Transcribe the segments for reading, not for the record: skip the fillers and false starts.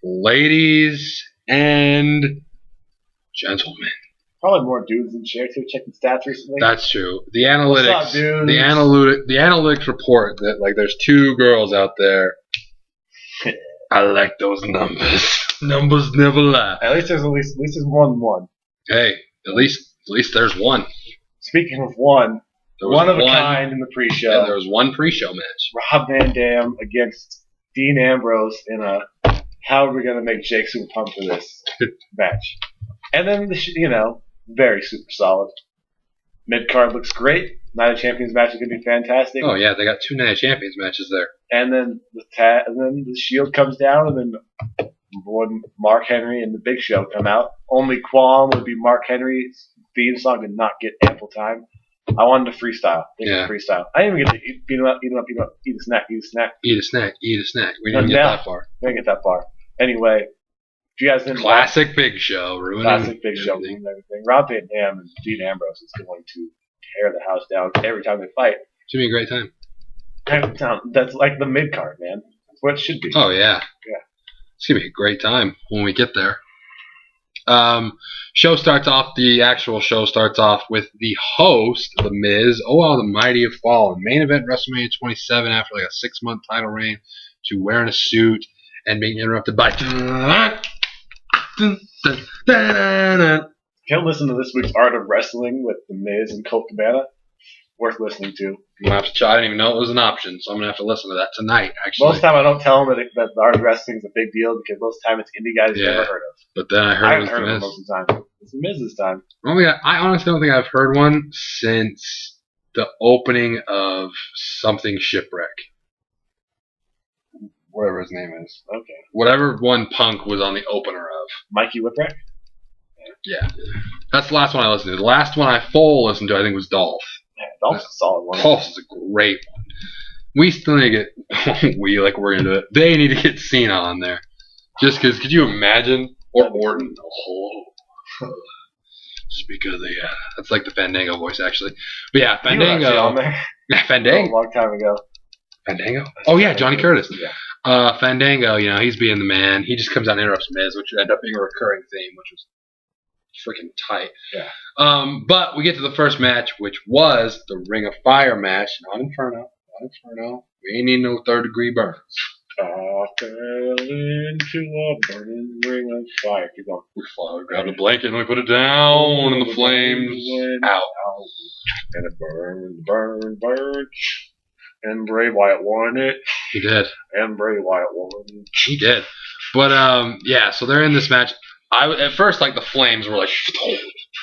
ladies and gentlemen. Probably more dudes than chicks. Have you checked the stats recently? That's true. The analytics, What's up, dudes? the analytics report that like there's 2 girls out there. I like those numbers. Numbers never lie. At least there's more than one. Hey, at least there's one. Speaking of one, one of a kind in the pre-show. Yeah, there was one pre-show match. Rob Van Dam against Dean Ambrose in a how are we going to make Jake super pumped for this match. And then, very super solid. Mid-card looks great. Night of Champions match is going to be fantastic. Oh, yeah, they got 2 Night of Champions matches there. And then the Shield comes down, and then when Mark Henry and the Big Show come out, only qualm would be Mark Henry's theme song did not get ample time. I wanted to freestyle. Freestyle. I didn't even get to eat a snack. Eat a snack. We didn't get that far. We didn't get that far. Anyway, if you guys didn't Classic Big Show. Ruining everything. Rob Van Dam and Dean Ambrose is going to tear the house down every time they fight. It's going to be a great time. That's like the mid-card, man. That's what it should be. Oh, yeah. Yeah. It's going to be a great time when we get there. The actual show starts off with the host, The Miz. Oh, wow, the mighty have fallen. Main event WrestleMania 27 after like a 6-month title reign to wearing a suit and being interrupted by... Can't listen to this week's Art of Wrestling with The Miz and Colt Cabana. Worth listening to. I didn't even know it was an option, so I'm going to have to listen to that tonight, actually. Most of the time I don't tell them that the Art of Wrestling is a big deal because most of the time it's indie guys you've never heard of. But then I haven't heard of them most of the time. It's The Miz this time. I honestly don't think I've heard one since the opening of something Shipwreck. Whatever his name is. Okay. Whatever one Punk was on the opener of. Mikey Whipwreck? Yeah. That's the last one I listened to. The last one I full listened to, I think, was Dolph. Yeah, Dolph's a solid one. Dolph is a great one. We still need to get... we're going to do it. They need to get Cena on there. Just because, could you imagine? Or Orton. Oh. Just because that's like the Fandango voice, actually. But yeah, Fandango. On there. Yeah, Fandango. A long time ago. Fandango? Oh, yeah, Johnny Curtis. Yeah. Fandango, he's being the man. He just comes out and interrupts Miz, which ended up being a recurring theme, which was freaking tight. Yeah. But we get to the first match, which was the Ring of Fire match. Not Inferno. We ain't need no third-degree burns. I fell into a burning ring of fire. Keep going. We grabbed a blanket and we put it down, and the flames out. And it burned. And Bray Wyatt won it. He did. And Bray Wyatt won. He did. But, so they're in this match. At first, the flames were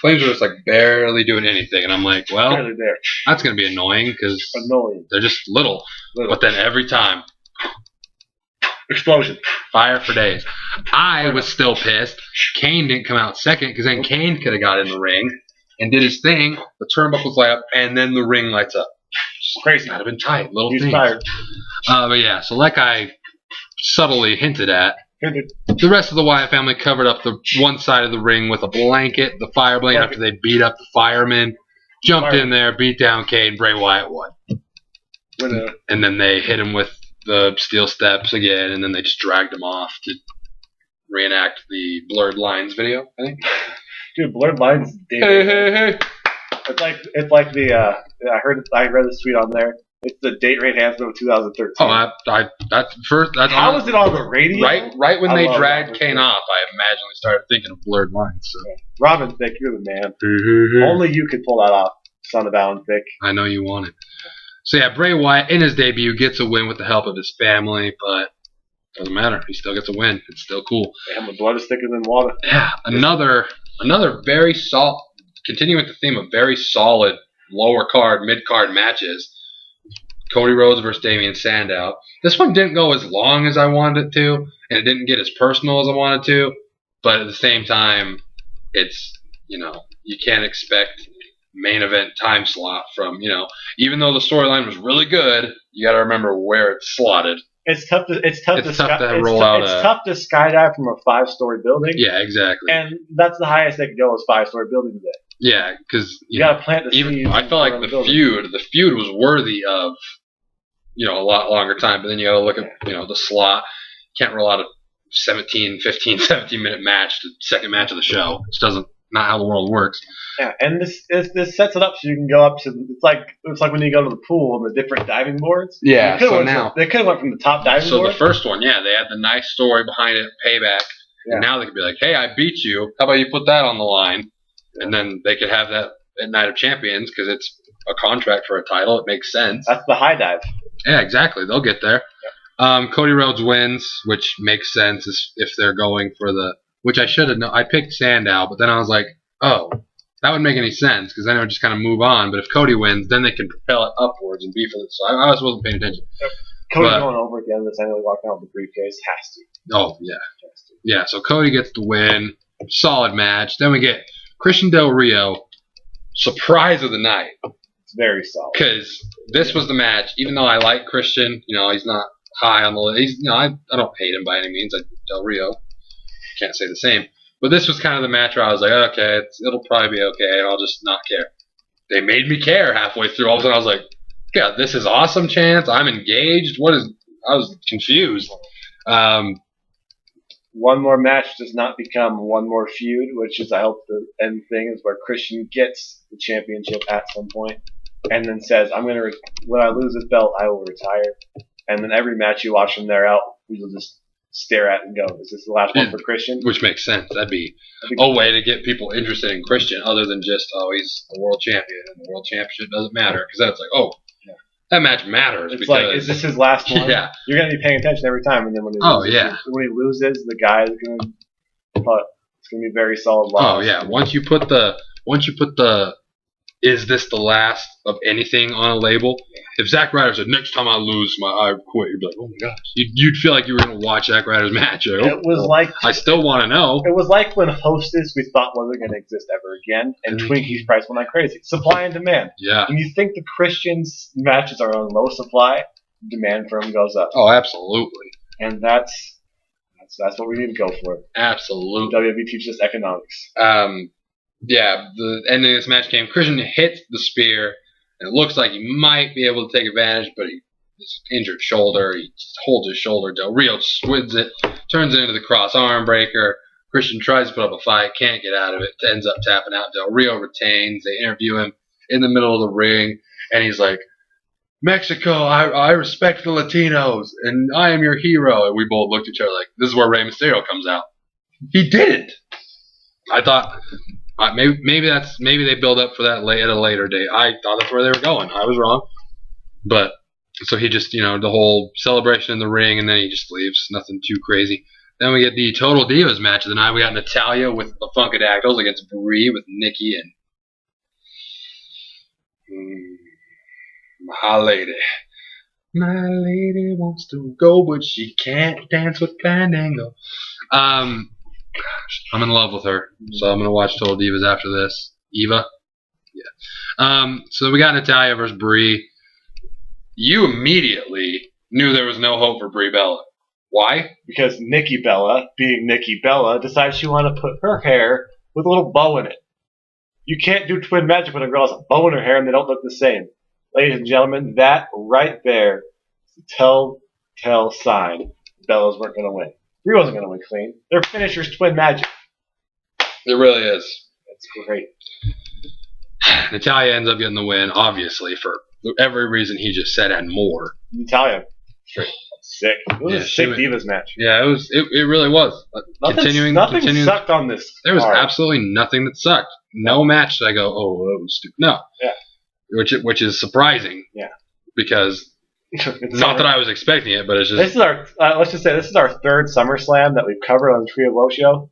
flames were just, barely doing anything. And I'm like, well, that's going to be annoying because they're just little. But then every time, explosion. Fire for days. I was still pissed. Kane didn't come out second because then Kane could have got in the ring and did his thing. The turnbuckles light up, and then the ring lights up. Crazy. Might have been tight. Little He's things. Fired. But yeah, so like I subtly hinted at, the rest of the Wyatt family covered up the one side of the ring with a blanket, the fire blanket, after they beat up the firemen. Jumped in there, beat down Kane, Bray Wyatt won. And then they hit him with the steel steps again, and then they just dragged him off to reenact the Blurred Lines video, I think. Dude, Blurred Lines. Hey. It's like the I read this tweet on there. It's the date rape anthem of 2013. Oh, that's first. That's how was it on the radio? Right when they dragged Kane off, I imagine we started thinking of Blurred Lines. So. Yeah. Robin Thicke, you're the man. Only you could pull that off, son of Alan Thicke. I know you want it. So yeah, Bray Wyatt in his debut gets a win with the help of his family, but doesn't matter. He still gets a win. It's still cool. Damn, the blood is thicker than water. Yeah, another very solid. Continuing with the theme of very solid lower card, mid card matches. Cody Rhodes versus Damian Sandow. This one didn't go as long as I wanted it to, and it didn't get as personal as I wanted to. But at the same time, it's, you can't expect main event time slot from, even though the storyline was really good, you got to remember where it's slotted. It's tough to skydive from a 5-story building. Yeah, exactly. And that's the highest they could go is 5-story building today. Yeah, because you got to plant the seeds. I felt like the feud was worthy of a lot longer time, but then you got to look at the slot. Can't rule out 15, 17-minute match, the second match of the show. Which doesn't not how the world works. Yeah, and this sets it up so you can go up to. It's like when you go to the pool and the different diving boards. Yeah. So went now they could have went from the top diving board. So the first one, yeah, they had the nice story behind it, payback. Yeah. And now they could be like, hey, I beat you. How about you put that on the line? And then they could have that at Night of Champions because it's a contract for a title. It makes sense. That's the high dive. Yeah, exactly. They'll get there. Yeah. Cody Rhodes wins, which makes sense if they're going for the. Which I should have known. I picked Sandow, but then I was like, oh, that wouldn't make any sense because then it would just kind of move on. But if Cody wins, then they can propel it upwards and be for it. So I just wasn't paying attention. Yep. Cody going over at the end of this. I know he walked out with the briefcase. Has to. Oh, yeah. Yeah, so Cody gets the win. Solid match. Then we get Christian Del Rio. Surprise of the night. It's very solid. Because this was the match. Even though I like Christian, he's not high on the list. I don't hate him by any means. Del Rio. Can't say the same. But this was kind of the match where I was like, okay, it'll probably be okay, and I'll just not care. They made me care halfway through. All of a sudden I was like, yeah, this is awesome chance. I'm engaged. I was confused. One more match does not become one more feud, which is, I hope, the end thing is where Christian gets the championship at some point and then says, when I lose this belt, I will retire. And then every match you watch from there out, we will just stare at and go, is this the last one for Christian? Which makes sense. That'd be a way to get people interested in Christian other than just, he's the world champion and the world championship doesn't matter. Because then it's like, that match matters. It's like, is this his last one? Yeah. You're going to be paying attention every time. And then when he loses, the guy is going to it's going to be very solid loss. Oh, yeah. Once you put the is this the last of anything on a label? If Zack Ryder said, next time I lose, I quit, you'd be like, oh my gosh. You'd feel like you were going to watch Zack Ryder's match. I still want to know. It was like when Hostess we thought wasn't going to exist ever again, and Twinkie's price went like crazy. Supply and demand. Yeah. When you think the Christians matches are on low supply, demand for them goes up. Oh, absolutely. And that's what we need to go for. Absolutely. WWE teaches us economics. Yeah, the ending of this match came. Christian hits the spear, and it looks like he might be able to take advantage, but his injured shoulder, he just holds his shoulder. Del Rio squids it, turns it into the cross arm breaker. Christian tries to put up a fight, can't get out of it, ends up tapping out. Del Rio retains. They interview him in the middle of the ring, and he's like, Mexico, I respect the Latinos, and I am your hero. And we both looked at each other like, this is where Rey Mysterio comes out. He didn't. I thought... maybe they build up for that at a later date. I thought that's where they were going. I was wrong. But so he just, the whole celebration in the ring, and then he just leaves. Nothing too crazy. Then we get the Total Divas match of the night. We got Natalya with the Funkadactyls against Brie with Nikki and my lady. My lady wants to go, but she can't dance with Fandango. Gosh, I'm in love with her, so I'm gonna watch Total Divas after this. Eva, yeah. So we got Natalya versus Brie. You immediately knew there was no hope for Brie Bella. Why? Because Nikki Bella, being Nikki Bella, decides she wanted to put her hair with a little bow in it. You can't do twin magic when a girl has a bow in her hair and they don't look the same. Ladies and gentlemen, that right there is the telltale sign Bellas weren't going to win. Brie wasn't going to win clean. Their finisher's twin magic. It really is. That's great. Natalya ends up getting the win, obviously, for every reason he just said and more. Natalya, sick. It was a sick Divas match. Yeah, it was. It really was. Nothing sucked on this. There was absolutely nothing that sucked. No match that I go, oh, that was stupid. No. Yeah. Which is surprising. Yeah. Because not that I was expecting it, but it's just. This is our. Let's just say this is our third SummerSlam that we've covered on the Trio Low Show.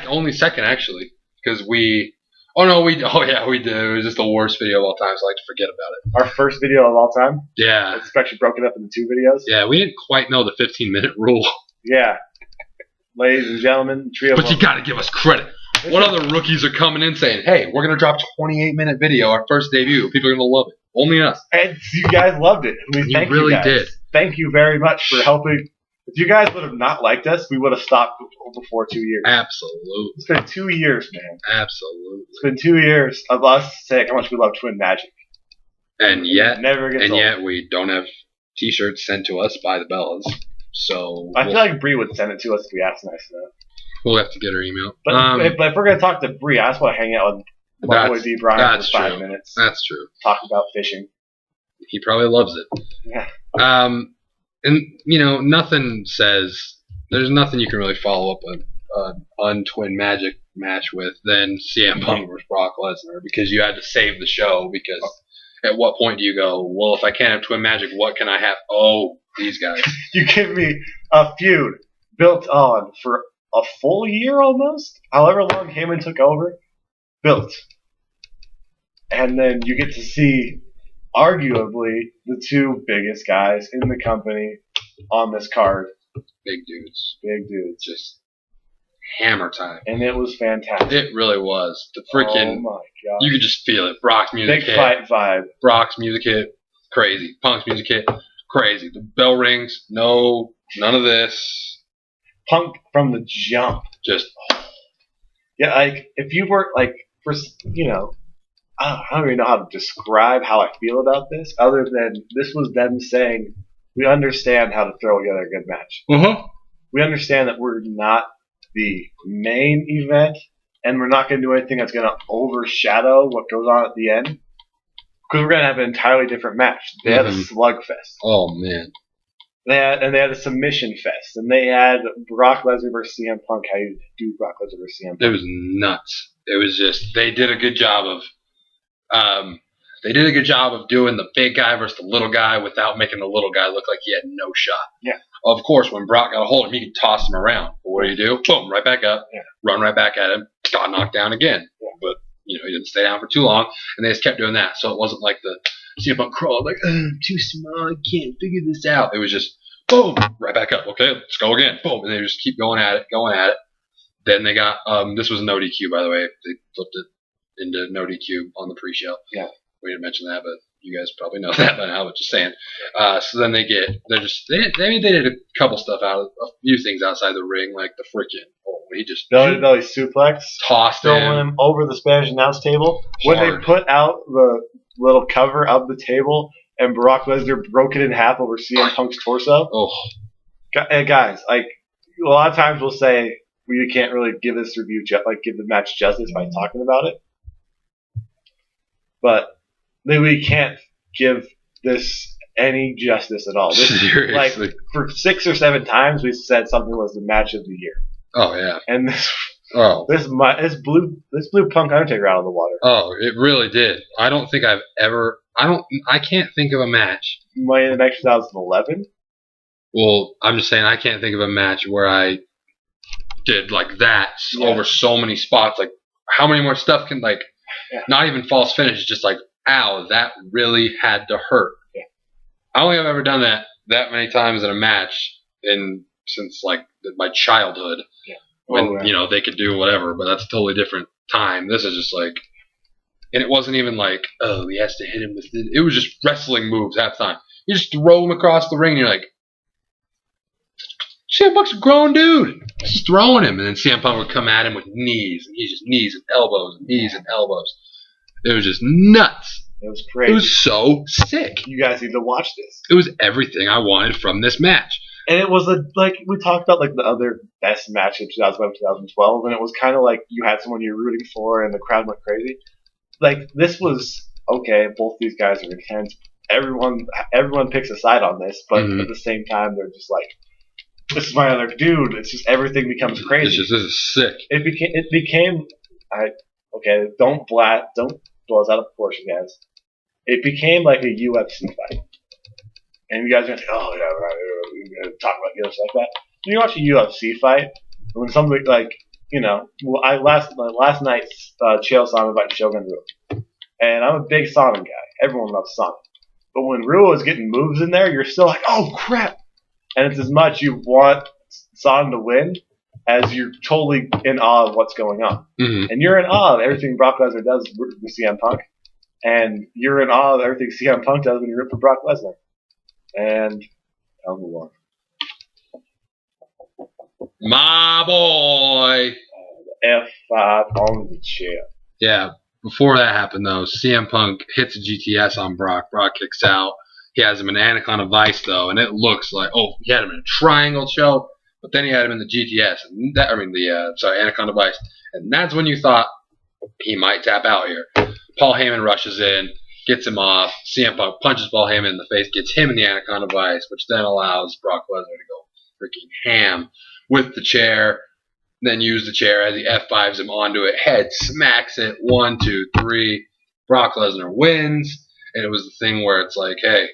Only second actually, because we. Oh no, we did. It was just the worst video of all time, so I like to forget about it. Our first video of all time. Yeah. It's actually broken up into 2 videos. Yeah, we didn't quite know the 15-minute rule. Yeah. Ladies and gentlemen, Trio. But you got to give us credit. What other rookies are coming in saying, "Hey, we're gonna drop 28-minute video, our first debut. People are gonna love it. Only us." And you guys loved it. Thank you really guys. did. Thank you very much for helping. If you guys would have not liked us, we would have stopped before 2 years. Absolutely. It's been 2 years, man. Absolutely. It's been 2 years of us saying how much we love Twin Magic. And yet, never gets old. Yet we don't have T-shirts sent to us by the Bellas. So I feel like Bree would send it to us if we asked nice enough. we'll have to get her email. But if we're going to talk to Bree, I just want to hang out with my boy D. Brian for 5 minutes. That's true. Talk about fishing. He probably loves it. Yeah. And, nothing says... There's nothing you can really follow up an untwin Magic match with than CM Punk versus Brock Lesnar, because you had to save the show, because at what point do you go, well, if I can't have Twin Magic, what can I have? Oh, these guys. You give me a feud built on for a full year almost, however long Heyman took over, built. And then you get to see, arguably, the two biggest guys in the company on this card. Big dudes. Big dudes. Just hammer time. And it was fantastic. It really was. The freaking... Oh my god. You could just feel it. Brock's music Big hit. fight vibe. Brock's music hit. Crazy. Punk's music hit. Crazy. The bell rings. No. None of this. Punk from the jump. Just... Yeah, like, if you were, like, for, I don't even know how to describe how I feel about this, other than this was them saying, we understand how to throw together a good match. Uh-huh. We understand that we're not the main event, and we're not going to do anything that's going to overshadow what goes on at the end, because we're going to have an entirely different match. They had a slugfest. Oh, man. They had a submission fest, and they had Brock Lesnar versus CM Punk. How you do Brock Lesnar versus CM Punk? It was nuts. It was just, they did a good job of doing the big guy versus the little guy without making the little guy look like he had no shot. Yeah. Of course, when Brock got a hold of him, he could toss him around. But what do? Boom, right back up. Yeah. Run right back at him. Got knocked down again. Yeah. But, he didn't stay down for too long, and they just kept doing that. So it wasn't like the CM Punk crawl, like, I'm too small, I can't figure this out. It was just, boom, right back up. Okay, let's go again. Boom, and they just keep going at it. Then they got, this was no DQ, by the way. They flipped it into no DQ on the pre-show. Yeah. We didn't mention that, but you guys probably know that by now, but just saying. So then they did a couple stuff a few things outside the ring, like the freaking, he just belly suplex, tossed him over the Spanish announce table. Hard. When they put out the little cover of the table and Brock Lesnar broke it in half over CM Punk's torso. Oh. Hey guys, like, a lot of times we'll say we can't really give this review, give the match justice by talking about it. But we can't give this any justice at all. Seriously. Like, for 6 or 7 times we said something was the match of the year. Oh yeah. And this blew Punk Undertaker out of the water. Oh, it really did. I can't think of a match. Money in the Bank 2011? Well, I'm just saying I can't think of a match where I did like that over so many spots. Like, how many more stuff can, like, not even false finish, just like, ow, that really had to hurt. Yeah. I don't think I've ever done that many times in a match since like my childhood. Yeah. When, they could do whatever, but that's a totally different time. This is just like, and it wasn't even like, oh, he has to hit him with this. It was just wrestling moves half the time. You just throw him across the ring, and you're like, CM Punk's a grown dude. He's throwing him, and then CM Punk would come at him with knees, and he's just knees and elbows, and knees and elbows. It was just nuts. It was crazy. It was so sick. You guys need to watch this. It was everything I wanted from this match. And it was like we talked about, like, the other best match in 2011, 2012, and it was kind of like you had someone you're rooting for, and the crowd went crazy. Like, this was okay. Both these guys are intense. Everyone picks a side on this, but at the same time, they're just like, this is my other dude. It's just everything becomes crazy. This is sick. It became. Okay. Don't blow us out of proportion, guys. It became like a UFC fight. And you guys are going to say, oh, yeah, right, we're going to talk about UFC like that. When you watch a UFC fight, when somebody, like, last night, Chael Sonnen invited Shogun Rua. And I'm a big Sonnen guy. Everyone loves Sonnen. But when Rua is getting moves in there, you're still like, oh, crap. And it's as much you want Sonnen to win as you're totally in awe of what's going on. Mm-hmm. And you're in awe of everything Brock Lesnar does with CM Punk. And you're in awe of everything CM Punk does when you root for Brock Lesnar. And I'll move on. My boy. The F5 on the chair. Yeah. Before that happened, though, CM Punk hits a GTS on Brock. Brock kicks out. He has him in Anaconda Vice, though, and it looks like, he had him in a triangle choke, but then he had him in the GTS, Anaconda Vice. And that's when you thought he might tap out here. Paul Heyman rushes in, gets him off. CM Punk punches Paul Heyman in the face, gets him in the Anaconda Vice, which then allows Brock Lesnar to go freaking ham with the chair. Then use the chair as he F5s him onto it. Head smacks it. 1, 2, 3. Brock Lesnar wins. And it was the thing where it's like, hey,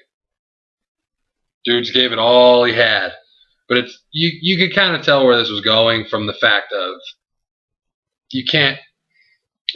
dudes gave it all he had. But it's you could kind of tell where this was going from the fact of you can't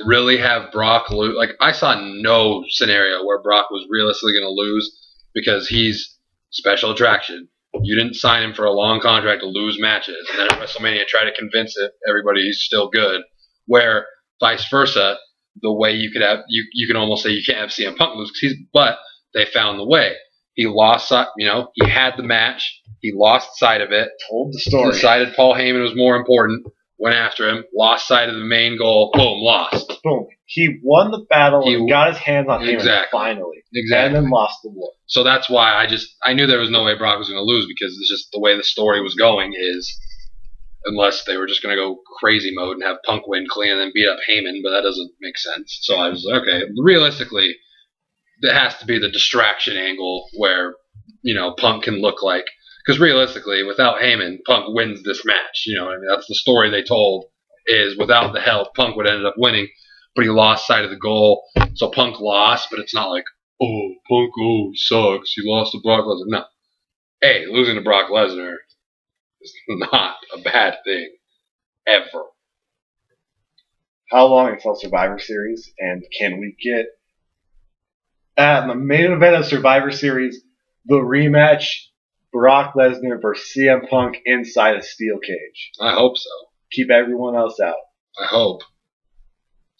really have Brock lose. Like, I saw no scenario where Brock was realistically going to lose because he's special attraction. You didn't sign him for a long contract to lose matches. And then at WrestleMania, try to convince everybody he's still good. Where, vice versa, the way you could have, you can almost say you can't have CM Punk lose, but they found the way. He lost, he had the match. He lost sight of it. Told the story. Decided Paul Heyman was more important. Went after him. Lost sight of the main goal. Boom, lost. Boom. He won the battle and got his hands on Heyman finally. Exactly. And then lost the war. So that's why I knew there was no way Brock was going to lose, because it's just the way the story was going is, unless they were just going to go crazy mode and have Punk win clean and then beat up Heyman, but that doesn't make sense. So I was like, okay, realistically, there has to be the distraction angle where, Punk can look like, because realistically, without Heyman, Punk wins this match. That's the story they told, is without the help, Punk would end up winning, but he lost sight of the goal. So Punk lost, but it's not like, Punk, he sucks. He lost to Brock Lesnar. No. Hey, losing to Brock Lesnar is not a bad thing. Ever. How long until Survivor Series? And can we get, at the main event of Survivor Series, the rematch, Brock Lesnar versus CM Punk inside a steel cage? I hope so. Keep everyone else out. I hope.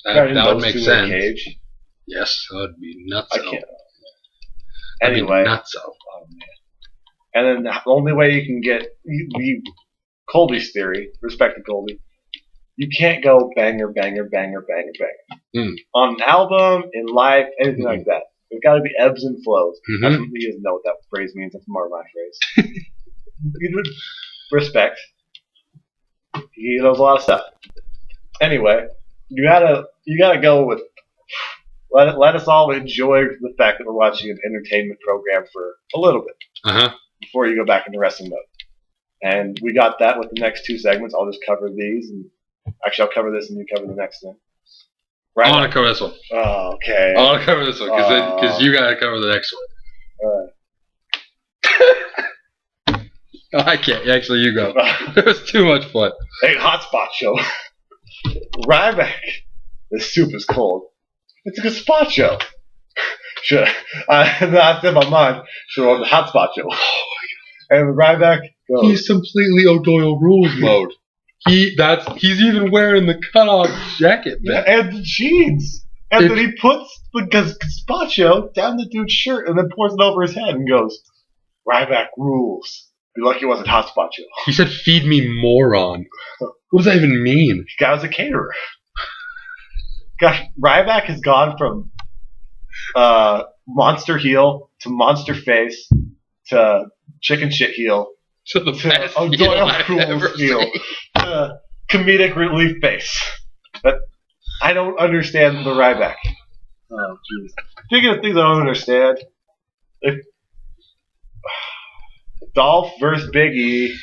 That would make sense. Cage. Yes, that would be nuts. I can't. Anyway. Nuts. Oh, man. And then the only way you can get Colby's theory, respect to Colby, you can't go banger, banger, banger, banger, banger. On an album, in life, anything like that. There's got to be ebbs and flows. He doesn't know what that phrase means. That's more of my phrase. Respect. He knows a lot of stuff. Anyway, you gotta go with let us all enjoy the fact that we're watching an entertainment program for a little bit before you go back into wrestling mode. And we got that with the next two segments. I'll just cover these, and actually I'll cover this and you cover the next one. Right. I want to cover this one. Oh, okay. I want to cover this one because you got to cover the next one. I can't. Actually, you go. It was too much fun. Hey, hotspot show. Ryback. This soup is cold. It's a good spot show. That's in my mind. Should on the hotspot show. And Ryback goes. He's completely O'Doyle rules mode. He's even wearing the cutoff jacket, man. Yeah, and the jeans. And then he puts the gazpacho down the dude's shirt and then pours it over his head and goes, Ryback rules. Be lucky it wasn't hotspotcho. He said, feed me moron. What does that even mean? Guy was a caterer. Gosh, Ryback has gone from monster heel to monster face to chicken shit heel to the best heel comedic relief face. But I don't understand the Ryback. Oh, jeez. Speaking of things I don't understand, Dolph versus Big E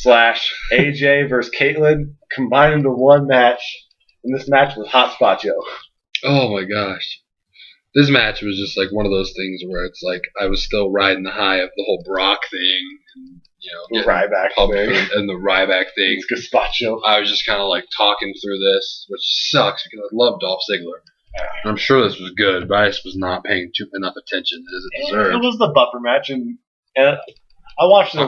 / AJ versus Caitlyn combined into one match, and this match was Hotspotcho. Oh my gosh. This match was just like one of those things where it's like I was still riding the high of the whole Brock thing, and the Ryback thing, and the Ryback thing. It's gazpacho. I was just kind of like talking through this, which sucks because I love Dolph Ziggler. And I'm sure this was good, but I just was not paying enough attention as it deserved. It was the buffer match, and I watched a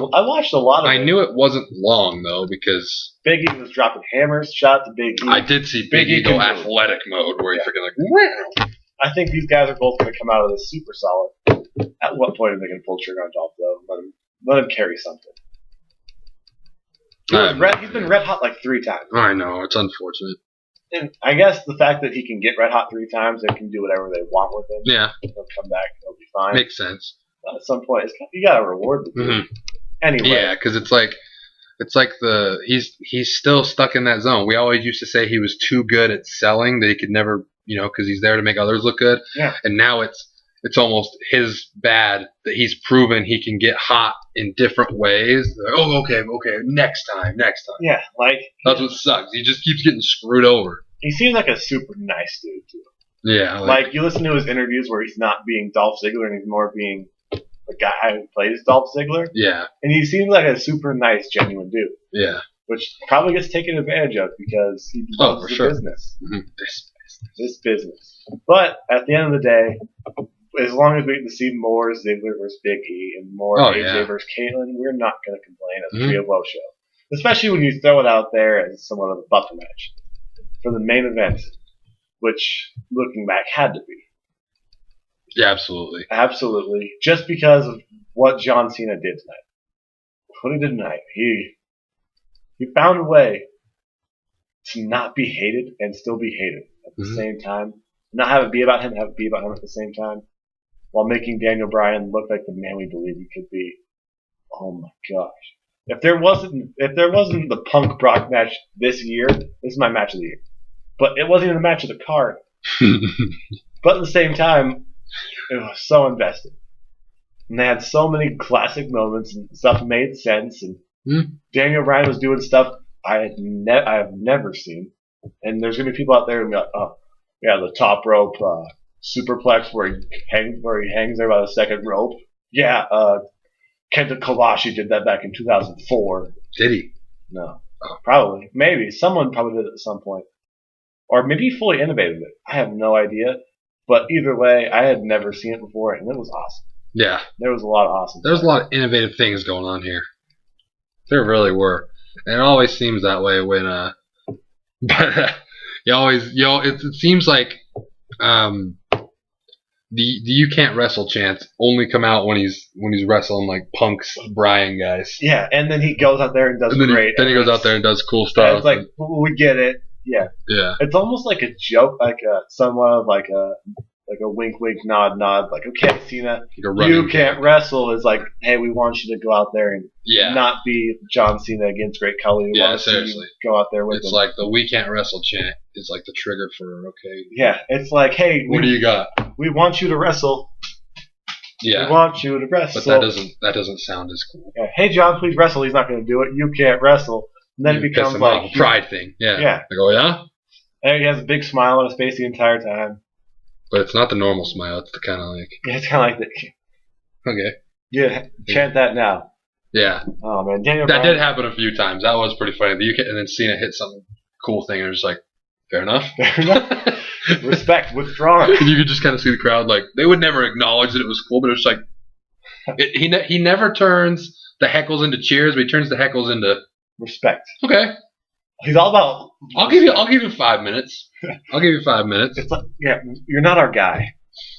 lot of it. I knew it wasn't long though because Big E was dropping hammers. Shout out to Big E. I did see Big E go athletic mode where he freaking like. Wow. I think these guys are both going to come out of this super solid. At what point are they going to pull trigger on Dolph, though? Let him carry something. He's been red hot like 3 times. I know. It's unfortunate. And I guess the fact that he can get red hot 3 times and can do whatever they want with him, Yeah, he'll come back and he'll be fine. makes sense. But at some point, you got to reward the dude. Anyway. Yeah, because it's like he's still stuck in that zone. We always used to say he was too good at selling that he could never, because he's there to make others look good. Yeah. And now it's almost his bad that he's proven he can get hot in different ways. Like, oh, okay, next time. Yeah, That's what sucks. He just keeps getting screwed over. He seems like a super nice dude too. Yeah. Like you listen to his interviews where he's not being Dolph Ziggler and he's more being the guy who plays Dolph Ziggler. Yeah. And he seems like a super nice, genuine dude. Yeah. Which probably gets taken advantage of because he loves the business. Mm-hmm. This business. But at the end of the day, as long as we get to see more Ziggler versus Big E and more AJ versus Caitlyn, we're not going to complain as a Trio Woe show. Especially when you throw it out there as somewhat of a buffer match for the main event, which, looking back, had to be. Yeah, absolutely. Absolutely. Just because of what John Cena did tonight. What he did tonight. He found a way to not be hated and still be hated at the same time. Not have it be about him, have it be about him at the same time. While making Daniel Bryan look like the man we believe he could be. Oh my gosh. If there wasn't the Punk Brock match this year, this is my match of the year. But it wasn't even the match of the card. But at the same time, it was so invested. And they had so many classic moments and stuff made sense. And Daniel Bryan was doing stuff I have never seen. And there's going to be people out there who be like, oh, yeah, the top rope superplex where he hangs there by the second rope. Yeah, Kenta Kobashi did that back in 2004. Did he? No. Probably. Maybe. Someone probably did it at some point. Or maybe he fully innovated it. I have no idea. But either way, I had never seen it before, and it was awesome. Yeah. There was a lot of awesome There was a lot of innovative things going on here. There really were. And it always seems that way when but it seems like the you can't wrestle chants only come out when he's wrestling like Punk's Bryan guys. Yeah, and then he goes out there and does great. Then he goes out there and does cool stuff. It's like we get it. Yeah. Yeah. It's almost like a joke, like somewhat of like a wink wink nod nod, like okay, Cena, you can't wrestle is like, hey, we want you to go out there and not be John Cena against Great Khali. Seriously. Go out there with It's him. like the we can't wrestle chant is like the trigger for okay. Yeah, it's like, hey, what do you got? We want you to wrestle. Yeah. We want you to wrestle. But that doesn't sound as cool. Yeah. Hey John, please wrestle. He's not going to do it. You can't wrestle. And then it becomes like a pride thing. Yeah. Yeah. Like, oh yeah? And he has a big smile on his face the entire time. But it's not the normal smile. It's the kind of like. Yeah, it's kind of like the. Okay. Yeah, chant that now. Yeah. Oh man, Daniel. That did happen a few times. That was pretty funny. And then Cena hit some cool thing, and it was like, fair enough. Fair enough. Respect withdrawn. And you could just kind of see the crowd like they would never acknowledge that it was cool, but it was like he never turns the heckles into cheers, but he turns the heckles into respect. Okay. He's all about. I'll give you 5 minutes. I'll give you 5 minutes. It's like, yeah, you're not our guy.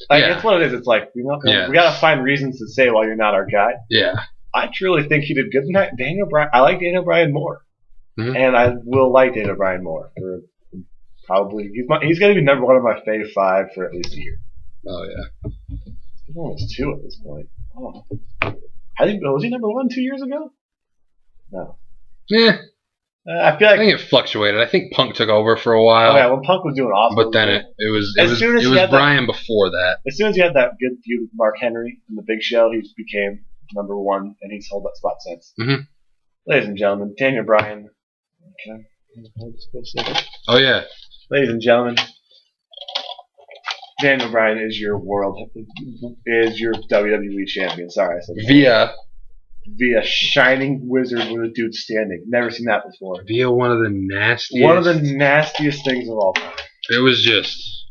Like that's what it is. It's like we gotta find reasons to say why you're not our guy. Yeah. I truly think he did good tonight. Daniel Bryan. I like Daniel Bryan more, and I will like Daniel Bryan more for probably. He's gonna be number one of my fave 5 for at least a year. Oh yeah. He's almost 2 at this point. Oh. Was he number 1 2 years ago? No. Yeah. I think it fluctuated. I think Punk took over for a while. Oh yeah, when Punk was doing awesome. But then it was Bryan before that. As soon as he had that good feud with Mark Henry in the Big Show, he became number 1, and he's held that spot since. Mm-hmm. Ladies and gentlemen, Daniel Bryan. Can I hold this for a second? Oh yeah. Ladies and gentlemen, Daniel Bryan is your WWE champion. Sorry, I said that. Via Shining Wizard with a dude standing. Never seen that before. Via one of the nastiest. One of the nastiest things of all time. It was just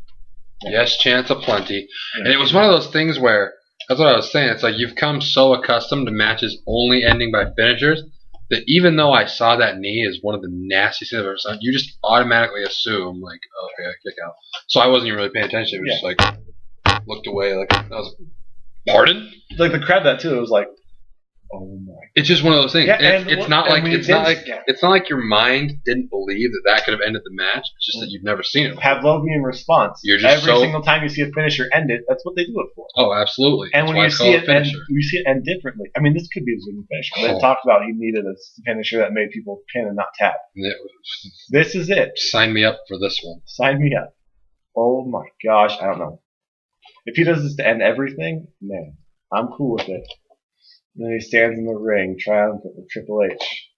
yes, chance aplenty, and it was one of those things where that's what I was saying. It's like you've come so accustomed to matches only ending by finishers that even though I saw that knee as one of the nastiest things I've ever seen, you just automatically assume like, okay, I kick out. So I wasn't even really paying attention. It was just like looked away, like I was, pardon? Like the crowd that too. It was like. Oh my. It's just one of those things. Yeah, It's not like your mind didn't believe that could have ended the match. It's just that you've never seen it before. Pavlovian response. You're just every single time you see a finisher end it, that's what they do it for. Oh, absolutely. And that's when you see it end differently. I mean, this could be a Zoom finisher. But it talked about he needed a finisher that made people pin and not tap. This is it. Sign me up for this one. Sign me up. Oh my gosh, I don't know. If he does this to end everything, man, I'm cool with it. And then he stands in the ring, triumphant with Triple H.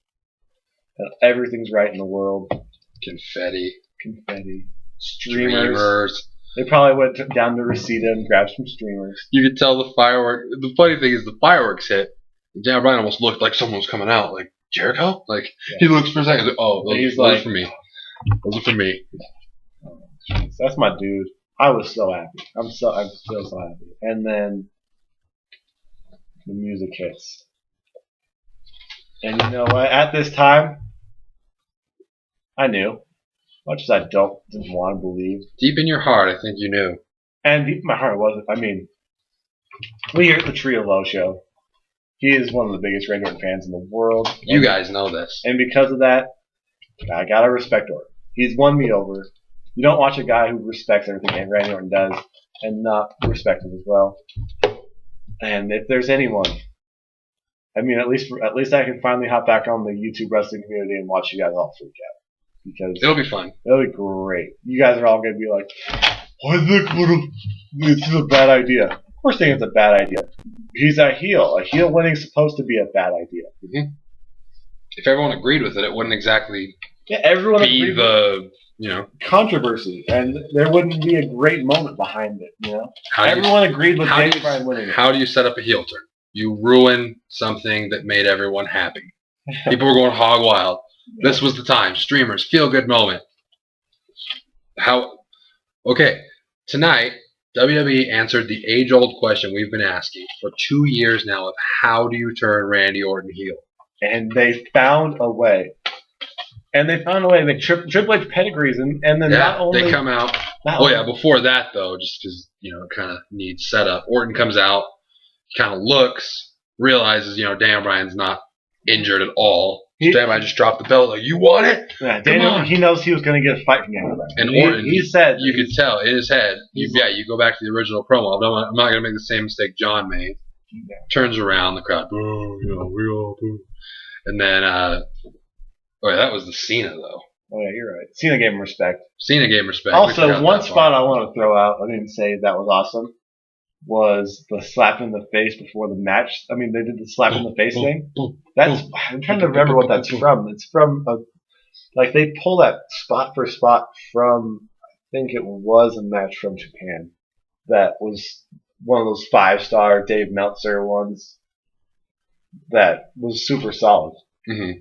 And everything's right in the world. Confetti. Streamers. They probably went down to Reseda and grabbed some streamers. You could tell the fireworks. The funny thing is the fireworks hit. Daniel Bryan almost looked like someone was coming out. Like, Jericho? Like, he looks for a second. Like, oh, those are for me. Those are for me. That's my dude. I was so happy. I'm still so happy. And then the music hits. And you know what? At this time, I knew. Much as I didn't want to believe. Deep in your heart, I think you knew. And deep in my heart wasn't. I mean, we here at the Trio Low show. He is one of the biggest Randy Orton fans in the world. You guys know this. And because of that, I gotta respect Orton. He's won me over. You don't watch a guy who respects everything Randy Orton does and not respect it as well. And if there's anyone, I mean, at least I can finally hop back on the YouTube wrestling community and watch you guys all freak out. Because it'll be fun. It'll be great. You guys are all going to be like, this is a bad idea. Of course they think it's a bad idea. He's a heel. A heel winning's supposed to be a bad idea. Mm-hmm. If everyone agreed with it, it wouldn't exactly everyone be the controversy, and there wouldn't be a great moment behind it. Everyone agreed with Daniel Bryan winning it. How do you set up a heel turn? You ruin something that made everyone happy. People were going hog wild. This was the time. Streamers, feel good moment. Okay, tonight WWE answered the age-old question we've been asking for 2 years now of how do you turn Randy Orton heel? And they found a way. They Triple H pedigrees, and then not only they come out. Before that though, just because it kind of needs setup. Orton comes out, kind of looks, realizes Daniel Bryan's not injured at all. Daniel Bryan just dropped the belt like, you want it? Yeah, Daniel, he knows he was going to get a fight from Daniel Bryan. And Orton, he said you could tell in his head. You go back to the original promo. I'm not going to make the same mistake John made. Yeah. Turns around, the crowd, boo, we all boo. And then, that was the Cena though. Oh yeah, you're right. Cena gave him respect. Also, one spot I want to throw out, I didn't say that was awesome, was the slap in the face before the match. I mean, they did the slap in the face thing. I'm trying to remember what that's from. It's from they pull that spot for spot from, I think it was a match from Japan that was one of those 5-star Dave Meltzer ones that was super solid. Mm-hmm.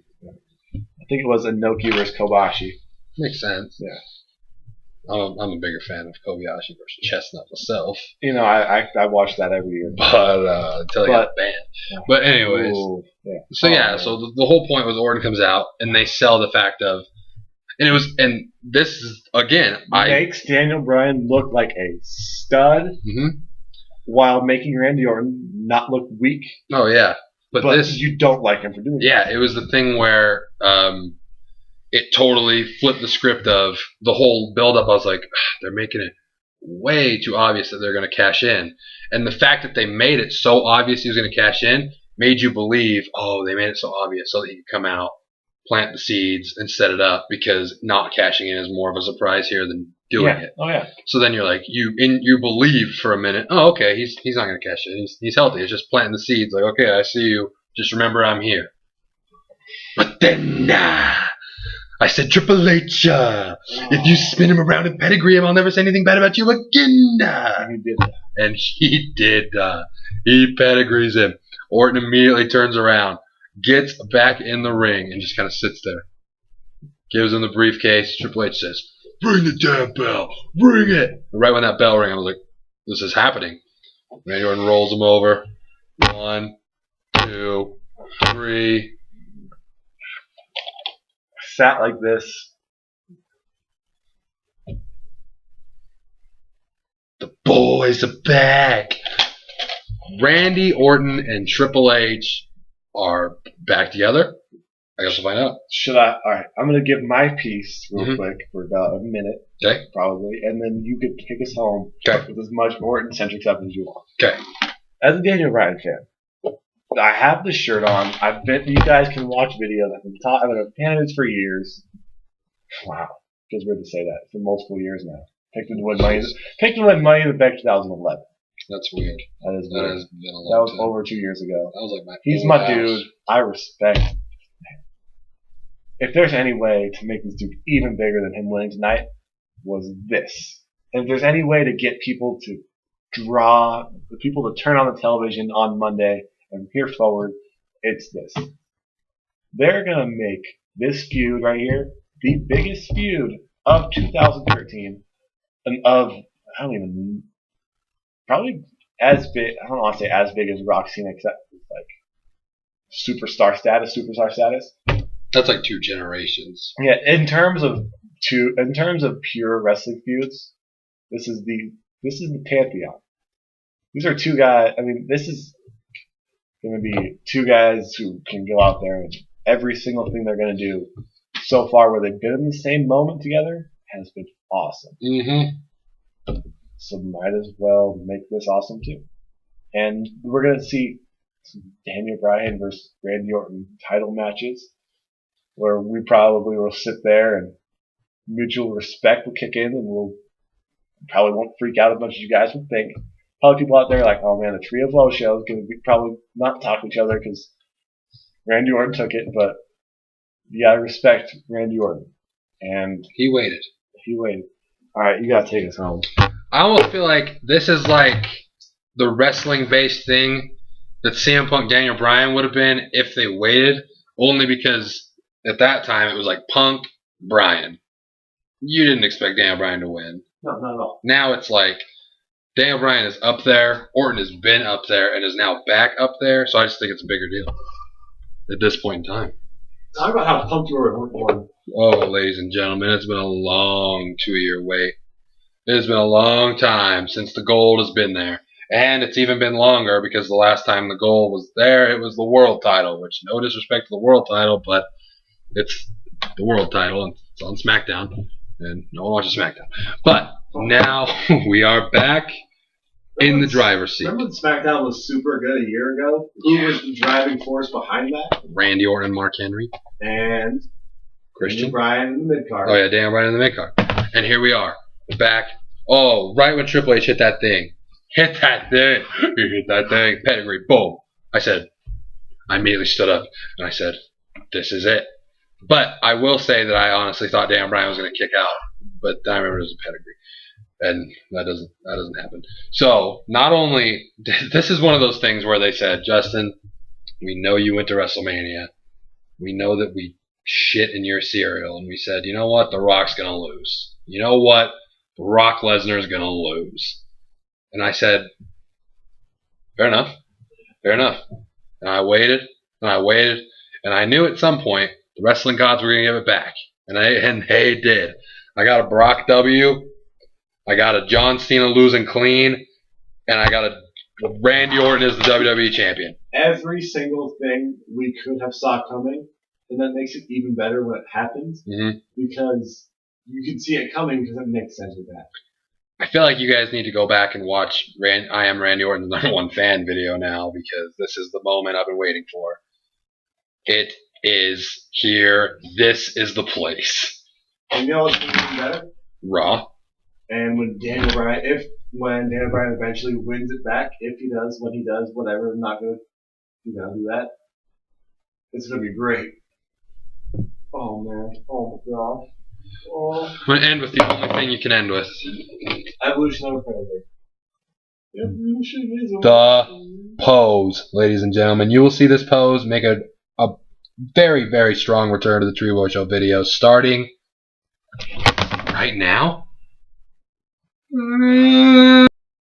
I think it was Inoki versus Kobashi. Makes sense. Yeah. I'm a bigger fan of Kobayashi versus Chestnut myself. I watch that every year. But until he got banned. Yeah. But anyways. Ooh, yeah. So the whole point was Orton comes out and they sell the fact of, and this is again makes Daniel Bryan look like a stud, while making Randy Orton not look weak. Oh yeah, but this you don't like him for doing. Yeah, it was the thing where it totally flipped the script of the whole build-up. I was like, they're making it way too obvious that they're going to cash in. And the fact that they made it so obvious he was going to cash in made you believe, they made it so obvious so that he could come out, plant the seeds, and set it up, because not cashing in is more of a surprise here than doing it. Oh, yeah. So then you're like, you believe for a minute, okay, he's not going to cash in. He's healthy. It's just planting the seeds. Like, okay, I see you. Just remember I'm here. But then, I said, Triple H, if you spin him around and pedigree him, I'll never say anything bad about you again. And he did that. And he did. He pedigrees him. Orton immediately turns around, gets back in the ring, and just kind of sits there. Gives him the briefcase. Triple H says, bring the damn bell. Bring it. And right when that bell rang, I was like, this is happening. Randy Orton rolls him over. 1, 2, 3. Sat like this. The boys are back. Randy Orton and Triple H are back together. I guess we'll find out. Should I? All right, I'm gonna give my piece real Mhm. quick for about a minute, Okay. probably, and then you could take us home Okay. with as much Orton-centric stuff as you want. Okay. As a Daniel Bryan fan, I have the shirt on. I've been. You guys can watch videos. I've been a fan of this for years. Wow, feels weird to say that for multiple years now. Picked him to win money in the Bank 2011. That's weird. That is That weird. has been a That long was time. over 2 years ago. That was like my. He's old my house. dude. I respect. If there's any way to make this dude even bigger than him winning tonight, was this. And if there's any way to get people to turn on the television on Monday and here forward, it's this. They're gonna make this feud right here the biggest feud of 2013, and probably as big. I don't want to say as big as Rock Cena, except like superstar status. That's like 2 generations. Yeah, in terms of pure wrestling feuds, this is the pantheon. These are 2 guys. I mean, this is going to be 2 guys who can go out there and every single thing they're going to do so far where they've been in the same moment together has been awesome. Mm-hmm. So might as well make this awesome too. And we're going to see some Daniel Bryan versus Randy Orton title matches where we probably will sit there and mutual respect will kick in and we'll probably won't freak out as much as you guys would think. Probably people out there are like, oh man, the Trio of Woe show is going to be probably not talk to each other because Randy Orton took it, but you gotta respect Randy Orton. And He waited. Alright, you gotta take us home. I almost feel like this is like the wrestling-based thing that CM Punk Daniel Bryan would have been if they waited, only because at that time it was like Punk, Bryan. You didn't expect Daniel Bryan to win. No, not at all. Now it's like Daniel Bryan is up there, Orton has been up there, and is now back up there, so I just think it's a bigger deal at this point in time. Talk about how pumped you were at one. Oh, ladies and gentlemen, it's been a long 2-year wait. It has been a long time since the gold has been there. And it's even been longer because the last time the gold was there, it was the world title, which no disrespect to the world title, but it's the world title and it's on SmackDown. And no one watches SmackDown. But now we are back in the driver's seat. Remember when SmackDown was super good a year ago? Who was the driving force behind that? Randy Orton and Mark Henry. And Christian. Daniel Bryan in the mid-card. Oh yeah, Daniel Bryan in the mid-card. And here we are, back. Oh, right when Triple H hit that thing. He hit that thing. Pedigree, boom. I immediately stood up and I said, this is it. But I will say that I honestly thought Daniel Bryan was going to kick out. But then I remember it was a pedigree. And that doesn't happen. So, not only, this is one of those things where they said, Justin, we know you went to WrestleMania. We know that we shit in your cereal. And we said, you know what? The Rock's going to lose. You know what? Brock Lesnar is going to lose. And I said, fair enough. And I waited, and I knew at some point the wrestling gods were going to give it back. And they did. I got a Brock W. I got a John Cena losing clean. And I got a Randy Orton as the WWE champion. Every single thing we could have saw coming, and that makes it even better when it happens, because you can see it coming because it makes sense with that. I feel like you guys need to go back and watch I Am Randy Orton's #1 fan video now, because this is the moment I've been waiting for. It is here. This is the place. And you know what's even better? Raw. And when Daniel Bryan eventually wins it back, if he does, when he does, whatever, not good, he's gonna do that. It's gonna be great. Oh man, oh my gosh. Oh. I'm going to end with the only thing you can end with. Evolution of a Predator. Evolution is The pose, ladies and gentlemen. You will see this pose make a very, very strong return to the Trevo Show video starting right now.